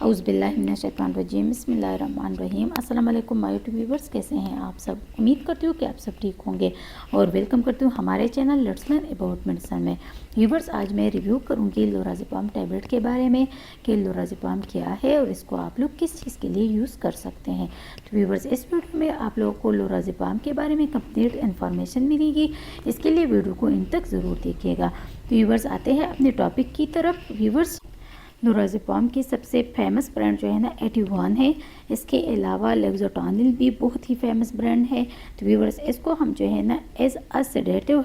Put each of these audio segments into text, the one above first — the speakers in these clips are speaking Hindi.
औज़ुबिल्लाहिमिनश्शैतानिर्रजीम बिस्मिल्लाहिर्रहमानिर्रहीम। अस्सलाम वालेकुम माय यूट्यूब व्यूवर्स, कैसे हैं आप सब। उम्मीद करती हूँ कि आप सब ठीक होंगे और वेलकम करती हूँ हमारे channel let's learn about medicine में। व्यूवर्स, आज मैं रिव्यू करूँगी लोराज़ेपाम टैबलेट के बारे में कि लोराज़ेपाम क्या है और इसको आप लोग किस चीज़ के लिए यूज़ कर सकते हैं। तो व्यूवर्स, इस वीडियो में आप लोगों को लोराज़ेपाम के बारे में कंप्लीट इन्फॉर्मेशन मिलेगी, इसके लिए वीडियो को इन तक ज़रूर देखिएगा। तो व्यूवर्स, आते हैं अपने टॉपिक की तरफ। व्यूवर्स, लोराज़ेपाम की सबसे फेमस ब्रांड जो है ना एटी-1 है। इसके अलावा लेक्सोटनिल भी बहुत ही फेमस ब्रांड है। तो व्यूवर्स, इसको हम जो है ना एज अ सेडेटिव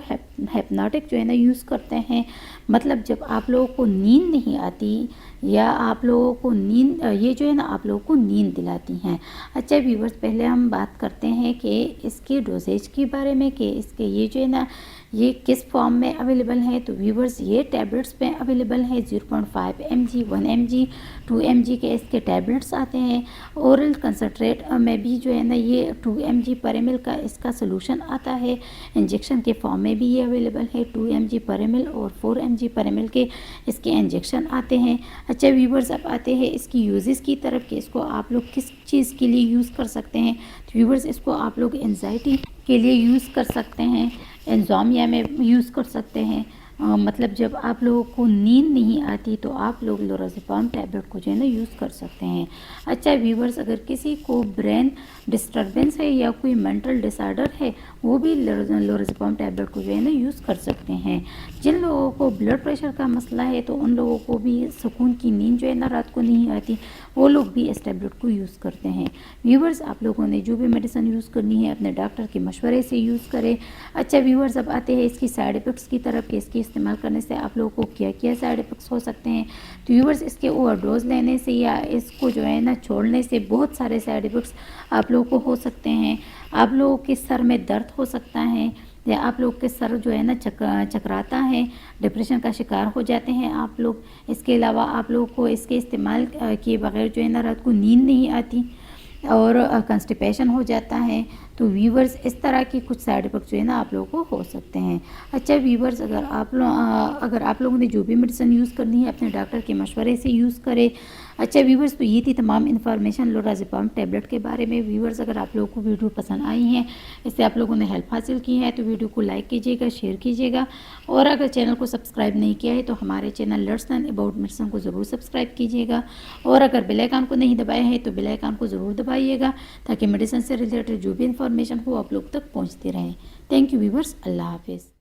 हिप्नोटिक जो है ना यूज़ करते हैं। मतलब जब आप लोगों को नींद नहीं आती या आप लोगों को नींद ये जो है ना आप लोगों को नींद दिलाती हैं। अच्छा व्यूवर्स, पहले हम बात करते हैं कि इसके डोजेज के बारे में कि इसके ये जो है ना ये किस फॉर्म में अवेलेबल है। तो व्यूवर्स, ये टैबलेट्स में अवेलेबल है 0.5 mg, 1 mg, 2 mg के इसके टैबलेट्स आते हैं। ओरल कंसनट्रेट में भी जो है ना ये 2 mg पर ml का इसका सोल्यूशन आता है। इंजेक्शन के फॉर्म में भी ये अवेलेबल है 2 mg पर ml और 4 mg पर ml के इसके इंजेक्शन आते हैं। अच्छा व्यूवर्स, अब आते हैं इसकी यूजेस की तरफ कि इसको आप लोग किस चीज़ के लिए यूज़ कर सकते हैं। तो व्यूवर्स, इसको आप लोग एंजाइटी के लिए यूज़ कर सकते हैं, इंसोम्निया में यूज़ कर सकते हैं। मतलब जब आप लोगों को नींद नहीं आती तो आप लोग लोराज़ेपाम टैबलेट को जो है ना यूज़ कर सकते हैं। अच्छा व्यूवर्स, अगर किसी को ब्रेन डिस्टर्बेंस है या कोई मेंटल डिसऑर्डर है वो भी लोराज़ेपाम टैबलेट को जो है ना यूज़ कर सकते हैं। जिन लोगों को ब्लड प्रेशर का मसला है तो उन लोगों को भी सुकून की नींद जो है ना रात को नहीं आती, वो लोग भी इस टैबलेट को यूज़ करते हैं। व्यूवर्स, आप लोगों ने जो भी मेडिसिन यूज़ करनी है अपने डॉक्टर के मशवरे से यूज़ करें। अच्छा व्यूवर्स, अब आते हैं इसकी साइड इफ़ेक्ट्स की तरफ कि इसकी इस्तेमाल करने से आप लोगों को क्या क्या साइड इफ़ेक्ट्स हो सकते हैं। तो व्यूवर्स, इसके ओवरडोज लेने से या इसको जो है ना छोड़ने से बहुत सारे साइड इफ़ेक्ट्स आप लोगों को हो सकते हैं। आप लोगों के सर में दर्द हो सकता है या आप लोग के सर जो है ना चकराता है, डिप्रेशन का शिकार हो जाते हैं आप लोग। इसके अलावा आप लोगों को इसके इस्तेमाल किए बगैर जो है ना रात को नींद नहीं आती और कंस्टिपेशन हो जाता है। तो व्यूवर्स, इस तरह की कुछ साइड इफ़ेक्ट जो है ना आप लोगों को हो सकते हैं। अच्छा व्यूवर्स, अगर आप लोगों ने जो भी मेडिसिन यूज़ करनी है अपने डॉक्टर के मशवरे से यूज़ करें। अच्छा व्यूवर्स, तो ये थी तमाम इन्फॉर्मेशन लोराज़ेपाम टैबलेट के बारे में। व्यूवर्स, अगर आप लोगों को वीडियो पसंद आई है, इससे आप लोगों ने हेल्प हासिल की है, तो वीडियो को लाइक कीजिएगा, शेयर कीजिएगा और अगर चैनल को सब्सक्राइब नहीं किया है तो हमारे channel let's learn about medicine को ज़रूर सब्सक्राइब कीजिएगा और अगर बेल आइकन को नहीं दबाया है तो बेल आइकन को ज़रूर दबाइएगा ताकि मेडिसिन से रिलेटेड जो भी इन्फॉर्मेशन हो आप लोग तक पहुँचती रहे। थैंक यू व्यूवर्स, अल्लाह हाफिज़।